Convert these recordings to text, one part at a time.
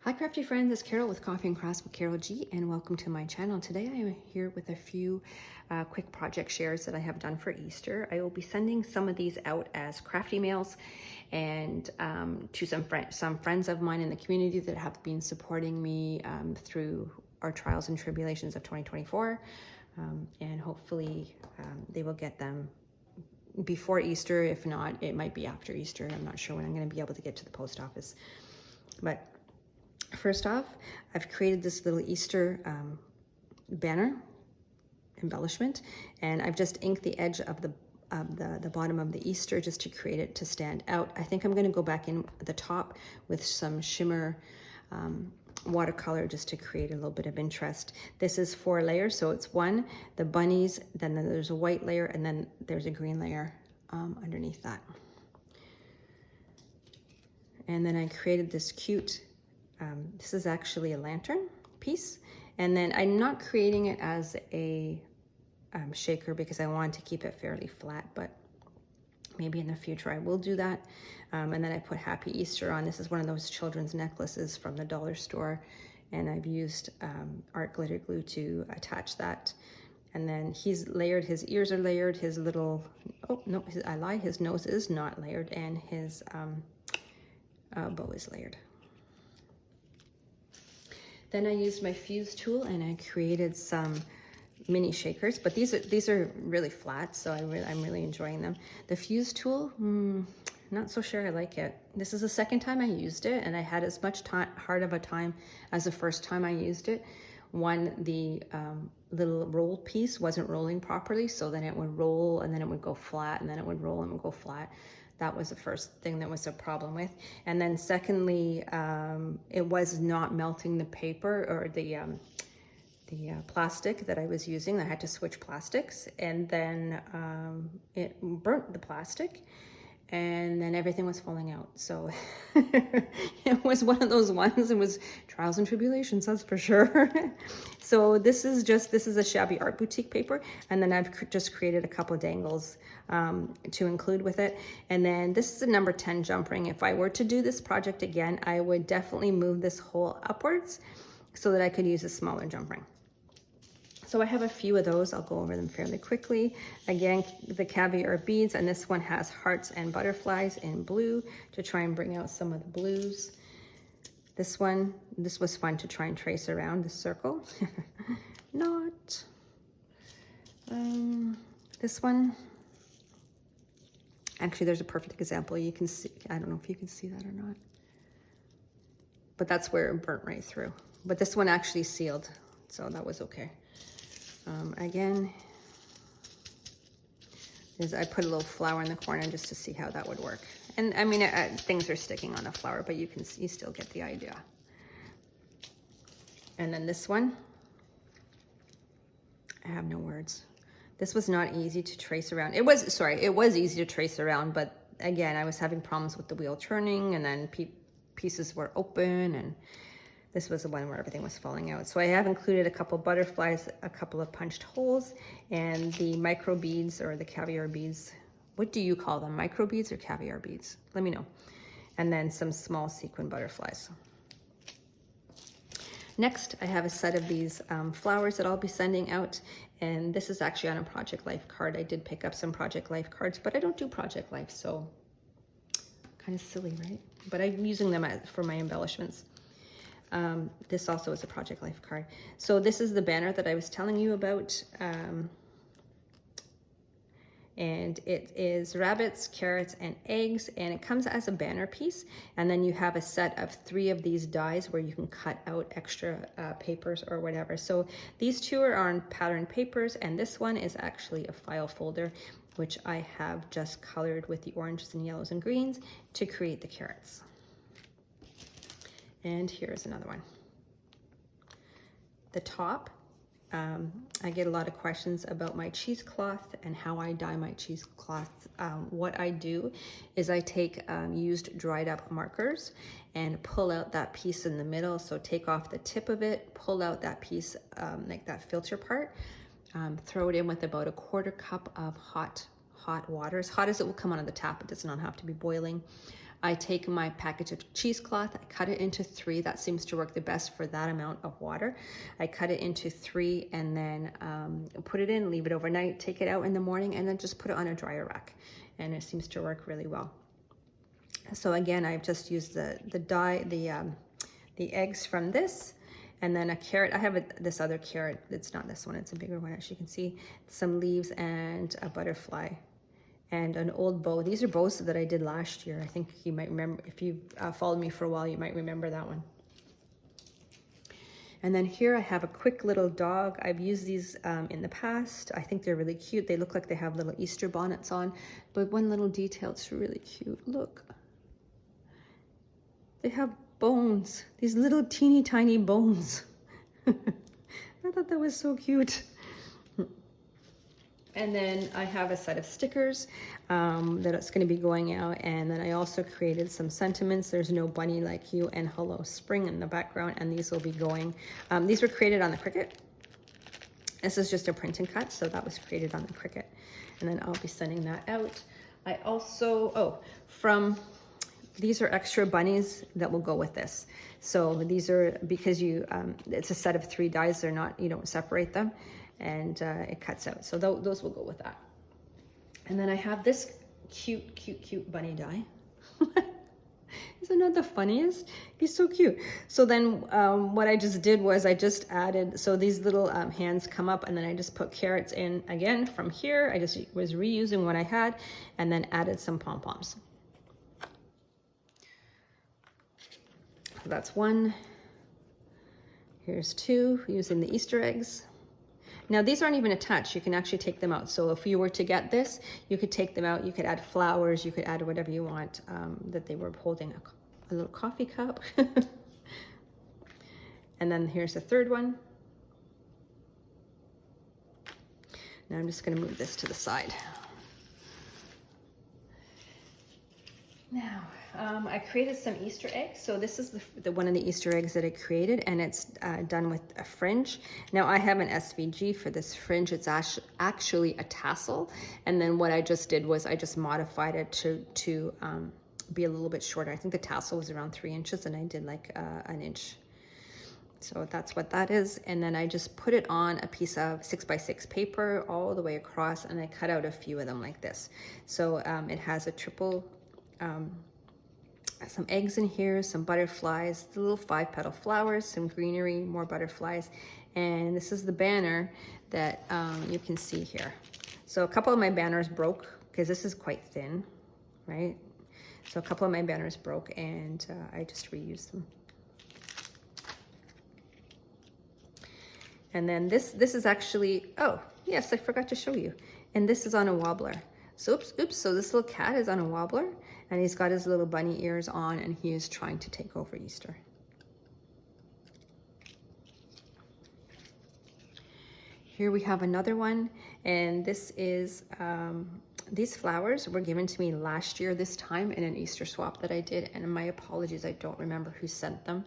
Hi crafty friends, it's Carol with Coffee and Crafts with Carol G, and welcome to my channel. Today I am here with a few quick project shares that I have done for Easter. I will be sending some of these out as crafty mails and to some friends of mine in the community that have been supporting me through our trials and tribulations of 2024, and hopefully they will get them before Easter. If not, it might be after Easter. I'm not sure when I'm going to be able to get to the post office, but first off, I've created this little Easter banner embellishment, and I've just inked the edge of the bottom of the Easter just to create it to stand out. I think I'm going to go back in the top with some shimmer watercolor just to create a little bit of interest. This is 4 layers, so it's one, the bunnies, then there's a white layer, and then there's a green layer underneath that. And then I created this cute this is actually a lantern piece, and then I'm not creating it as a shaker because I wanted to keep it fairly flat, but maybe in the future I will do that. And then I put Happy Easter on. This is one of those children's necklaces from the dollar store, and I've used art glitter glue to attach that. And then he's layered, his ears are layered, his little, oh no, I lied, his nose is not layered, and his bow is layered. Then I used my fuse tool and I created some mini shakers, but these are really flat, so I'm really enjoying them. The fuse tool, not so sure I like it. This is the second time I used it, and I had as much hard of a time as the first time I used it. One, the little roll piece wasn't rolling properly, so then it would roll and then it would go flat, and then it would roll and it would go flat. That was the first thing that was a problem with. And then secondly, it was not melting the paper or the plastic that I was using. I had to switch plastics, and then it burnt the plastic, and then everything was falling out. So it was one of those ones. It was trials and tribulations, that's for sure. So this is a shabby art boutique paper, and then I've just created a couple of dangles to include with it. And then this is a number 10 jump ring. If I were to do this project again, I would definitely move this hole upwards so that I could use a smaller jump ring. So I have a few of those. I'll go over them fairly quickly. Again, the caviar beads, and this one has hearts and butterflies in blue to try and bring out some of the blues. This was fun to try and trace around the circle. Not. This one, actually there's a perfect example. You can see, I don't know if you can see that or not, but that's where it burnt right through. But this one actually sealed, so that was okay. Again, I put a little flower in the corner just to see how that would work. And I mean, things are sticking on the flower, but you still get the idea. And then this one, I have no words. This was not easy to trace around. It was easy to trace around, but again, I was having problems with the wheel turning, and then pieces were open, and this was the one where everything was falling out. So I have included a couple butterflies, a couple of punched holes, and the micro beads or the caviar beads. What do you call them? Micro beads or caviar beads? Let me know. And then some small sequin butterflies. Next, I have a set of these flowers that I'll be sending out. And this is actually on a Project Life card. I did pick up some Project Life cards, but I don't do Project Life, so kind of silly, right? But I'm using them for my embellishments. This also is a Project Life card. So this is the banner that I was telling you about. And it is rabbits, carrots, and eggs, and it comes as a banner piece. And then you have a set of 3 of these dies where you can cut out extra papers or whatever. So these 2 are on patterned papers, and this one is actually a file folder, which I have just colored with the oranges and yellows and greens to create the carrots. And here's another one. The top, I get a lot of questions about my cheesecloth and how I dye my cheesecloth. What I do is I take used dried up markers and pull out that piece in the middle. So take off the tip of it, pull out that piece, like that filter part, throw it in with about a 1/4 cup of hot water, as hot as it will come out of the tap. It does not have to be boiling. I take my package of cheesecloth, I cut it into 3. That seems to work the best for that amount of water. I cut it into 3 and then put it in, leave it overnight, take it out in the morning, and then just put it on a dryer rack. And it seems to work really well. So again, I've just used the eggs from this, and then a carrot. I have this other carrot. It's not this one, it's a bigger one, as you can see. Some leaves and a butterfly and an old bow. These are bows that I did last year. I think you might remember, if you've followed me for a while, you might remember that one. And then here I have a quick little dog. I've used these in the past. I think they're really cute. They look like they have little Easter bonnets on, but one little detail, it's really cute. Look, they have bones, these little teeny tiny bones. I thought that was so cute. And then I have a set of stickers that it's going to be going out. And then I also created some sentiments. There's no bunny like you and hello spring in the background. And these will be going, these were created on the Cricut. This is just a print and cut. So that was created on the Cricut. And then I'll be sending that out. I also, these are extra bunnies that will go with this. So these are, because it's a set of 3 dies. They're not, you don't separate them. And it cuts out. So those will go with that. And then I have this cute bunny die. Isn't that the funniest? He's so cute. So then what I just did was I just added, so these little hands come up, and then I just put carrots in again from here. I just was reusing what I had and then added some pom-poms. So that's 1. Here's 2, using the Easter eggs. Now these aren't even attached, you can actually take them out. So if you were to get this, you could take them out, you could add flowers, you could add whatever you want, that they were holding a little coffee cup. And then here's the 3rd one. Now I'm just gonna move this to the side. Now, I created some Easter eggs. So this is the one of the Easter eggs that I created, and it's done with a fringe. Now I have an SVG for this fringe. It's actually a tassel. And then what I just did was I just modified it to be a little bit shorter. I think the tassel was around 3 inches and I did like 1 inch. So that's what that is. And then I just put it on a piece of 6x6 paper all the way across, and I cut out a few of them like this. So it has a triple, some eggs in here, some butterflies, the little 5-petal flowers, some greenery, more butterflies. And this is the banner that you can see here. So a couple of my banners broke because this is quite thin, right? So a couple of my banners broke, and I just reused them. And then this is actually, oh yes, I forgot to show you. And this is on a wobbler. So oops, so this little cat is on a wobbler, and he's got his little bunny ears on, and he is trying to take over Easter. Here we have another one, and this is, these flowers were given to me last year this time in an Easter swap that I did, and my apologies, I don't remember who sent them.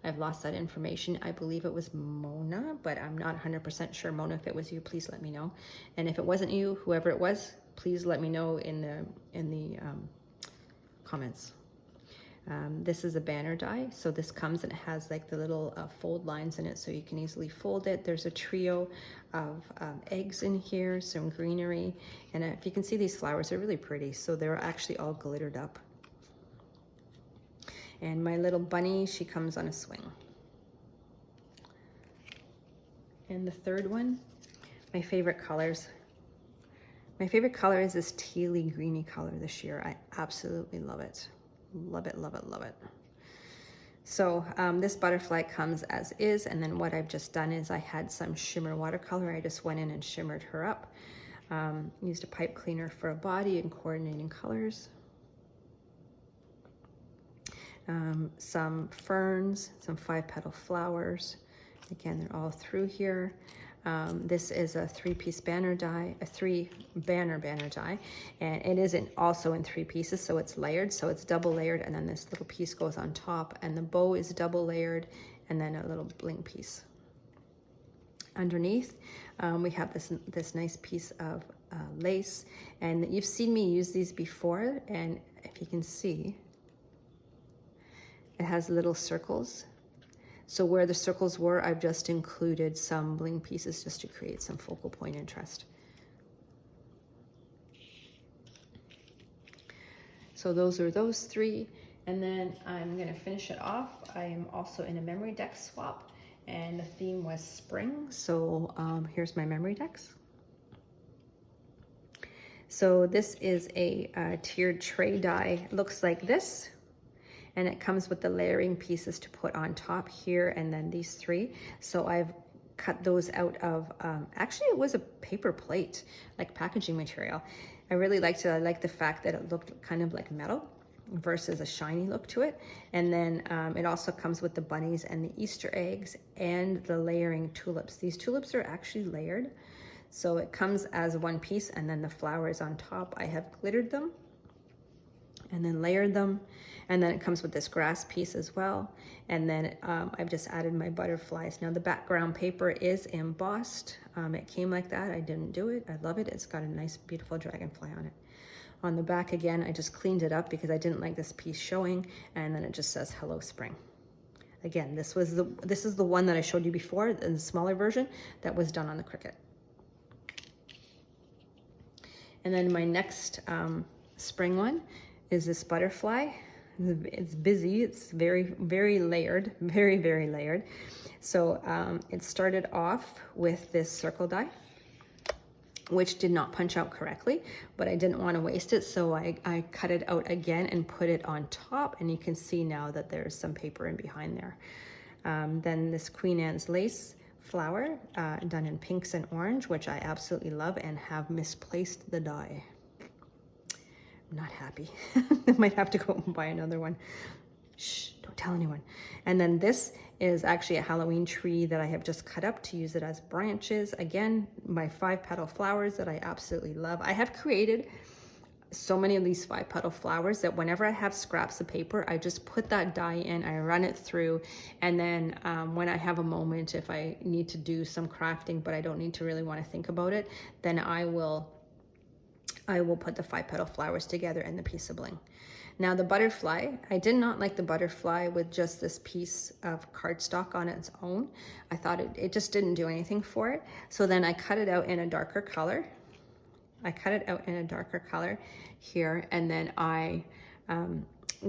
I've lost that information. I believe it was Mona, but I'm not 100% sure. Mona, if it was you, please let me know. And if it wasn't you, whoever it was, please let me know in the comments. This is a banner die. So this comes and it has like the little fold lines in it, so you can easily fold it. There's a trio of eggs in here, some greenery. And if you can see, these flowers are really pretty. So they're actually all glittered up. And my little bunny, she comes on a swing. And the third one, my favorite colors. My favorite color is this tealy greeny color this year. I absolutely love it. Love it, love it, love it. So this butterfly comes as is, and then what I've just done is I had some shimmer watercolor. I just went in and shimmered her up. Used a pipe cleaner for a body and coordinating colors. Some ferns, some 5-petal flowers. Again, they're all through here. This is a 3-piece banner die, a 3-banner die, and it is also in 3 pieces, so it's layered, so it's double layered, and then this little piece goes on top, and the bow is double layered, and then a little bling piece. Underneath, we have this nice piece of lace, and you've seen me use these before, and if you can see, It has little circles. So where the circles were, I've just included some bling pieces just to create some focal point interest. So those are those three. And then I'm gonna finish it off. I am also in a memory deck swap, and the theme was spring. So here's my memory decks. So this is a tiered tray die. It looks like this, and it comes with the layering pieces to put on top here, and then these three. So I've cut those out of, actually it was a paper plate, like packaging material. I really liked it. I like the fact that it looked kind of like metal versus a shiny look to it. And then it also comes with the bunnies and the Easter eggs and the layering tulips. These tulips are actually layered. So it comes as one piece, and then the flowers on top. I have glittered them and then layered them. And then it comes with this grass piece as well. And then I've just added my butterflies. Now the background paper is embossed. It came like that. I didn't do it. I love it. It's got a nice, beautiful dragonfly on it. On the back again, I just cleaned it up because I didn't like this piece showing. And then it just says, "Hello, Spring." Again, this is the one that I showed you before in the smaller version that was done on the Cricut. And then my next spring one is this butterfly. It's busy. It's very, very layered, very, very layered. So it started off with this circle die, which did not punch out correctly, but I didn't want to waste it. So I cut it out again and put it on top. And you can see now that there's some paper in behind there. Then this Queen Anne's lace flower done in pinks and orange, which I absolutely love, and have misplaced the die. I'm not happy. I might have to go and buy another one. Shh, don't tell anyone. And then this is actually a Halloween tree that I have just cut up to use it as branches. Again, my 5-petal flowers that I absolutely love. I have created so many of these 5-petal flowers that whenever I have scraps of paper, I just put that die in, I run it through, and then when I have a moment, if I need to do some crafting, but I don't need to really want to think about it, then I will put the 5-petal flowers together and the piece of bling. Now the butterfly, I did not like the butterfly with just this piece of cardstock on its own. I thought it just didn't do anything for it. So then I cut it out in a darker color. Here, and then I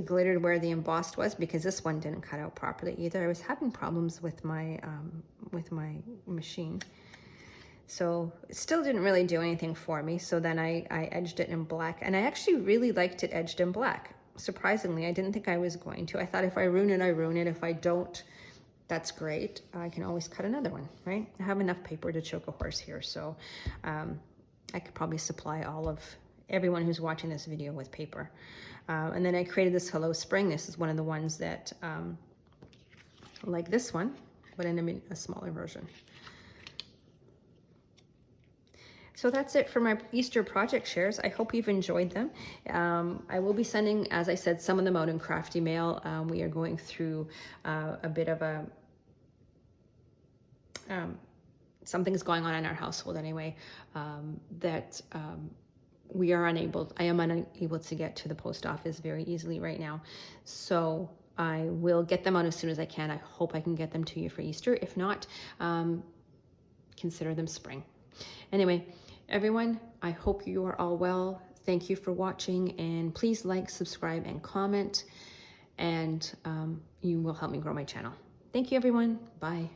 glittered where the embossed was, because this one didn't cut out properly either. I was having problems with my machine. So it still didn't really do anything for me. So then I edged it in black, and I actually really liked it edged in black. Surprisingly, I didn't think I was going to. I thought if I ruin it, I ruin it. If I don't, that's great. I can always cut another one, right? I have enough paper to choke a horse here. So I could probably supply everyone who's watching this video with paper. And then I created this Hello Spring. This is one of the ones that, like this one, but in a smaller version. So that's it for my Easter project shares. I hope you've enjoyed them. I will be sending, as I said, some of them out in crafty mail. We are going through a bit of a, something's going on in our household anyway, that I am unable to get to the post office very easily right now. So I will get them out as soon as I can. I hope I can get them to you for Easter. If not, consider them spring. Anyway, everyone, I hope you are all well. Thank you for watching, and please like, subscribe, and comment, and you will help me grow my channel. Thank you, everyone. Bye.